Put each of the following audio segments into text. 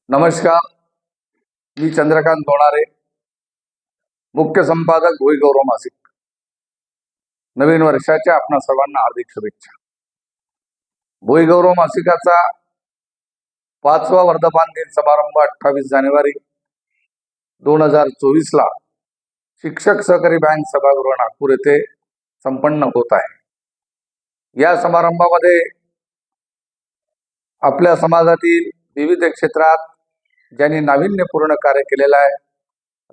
नमस्कार, मी चंद्रकांत तोणारे, मुख्य संपादक भोईगौरव मासिक. नवीन वर्षाच्या आपणा सर्वांना हार्दिक शुभेच्छा. भोईगौरव मासिकाचा 5वा वर्धापन दिन समारंभ 28 जानेवारी 2024 ला शिक्षक सहकारी बँक सभागृह नागपूर येथे संपन्न होत आहे. या समारंभामध्ये आपल्या समाजातील विविध क्षेत्रात ज्यांनी नाविन्यपूर्ण कार्य केलेलं आहे,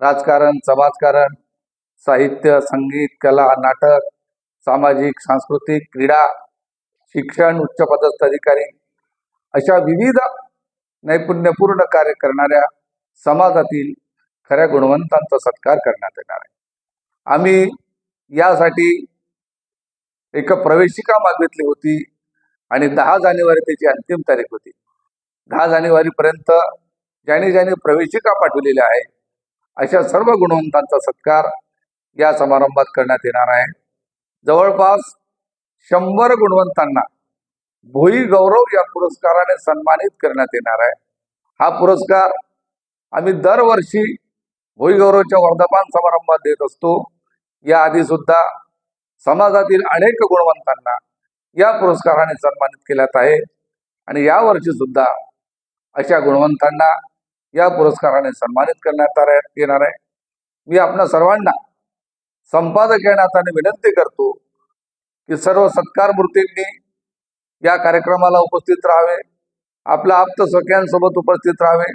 राजकारण, समाजकारण, साहित्य, संगीत, कला, नाटक, सामाजिक, सांस्कृतिक, क्रीडा, शिक्षण, उच्च पदस्थ अधिकारी अशा विविध नैपुण्यपूर्ण कार्य करणाऱ्या समाजातील खऱ्या गुणवंतांचा सत्कार करण्यात येणार आहे. आम्ही यासाठी एक प्रवेशिका मागितली होती आणि 10 जानेवारी त्याची अंतिम तारीख होती. 10 जानेवारीपर्यंत ज्यांनी प्रवेशिका पाठवलेल्या आहे अशा सर्व गुणवंतांचा सत्कार या समारंभात करण्यात येणार आहे. जवळपास 100 गुणवंतांना भोई गौरव या पुरस्काराने सन्मानित करण्यात येणार आहे. हा पुरस्कार आम्ही दरवर्षी भोई गौरवच्या वर्धापन समारंभात देत असतो. याआधी सुद्धा समाजातील अनेक गुणवंतांना या पुरस्काराने सन्मानित केल्यात आहे आणि यावर्षी सुद्धा अशा गुणवंतांना या पुरस्काराने सन्मानित करण्यात येणार आहे. मी आपल्या सर्वांना संपादक या नात्याने विनंती करतो की सर्व सत्कार मूर्तींनी या कार्यक्रमाला उपस्थित राहावे, आपल्या आप्त सख्यांसोबत उपस्थित राहावे.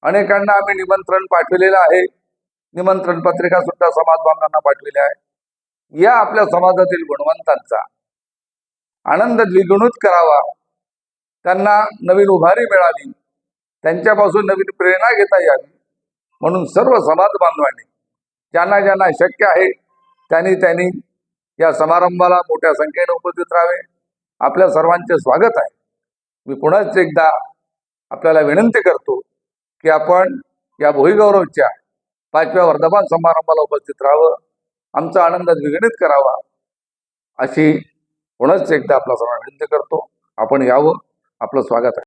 अनेकांना आम्ही निमंत्रण पाठविलेलं आहे, निमंत्रण पत्रिका सुद्धा समाज बांधवांना पाठविल्या आहे. या आपल्या समाजातील गुणवंतांचा आनंद द्विगुणित करावा, त्यांना नवीन उभारी मिळावी, त्यांच्यापासून नवीन प्रेरणा घेता यावी म्हणून सर्व समाज बांधवांनी ज्यांना शक्य आहे त्यांनी या समारंभाला मोठ्या संख्येने उपस्थित राहावे. आपल्या सर्वांचे स्वागत आहे. मी पुन्हा एकदा आपल्याला विनंती करतो की आपण या भोईगौरवच्या 5व्या वर्धापन समारंभाला उपस्थित राहावं, आमचा आनंद द्विगुणित करावा अशी पुन्हा एकदा आपल्या सर्वांना विनंती करतो. आपण यावं, आपलं स्वागत आहे.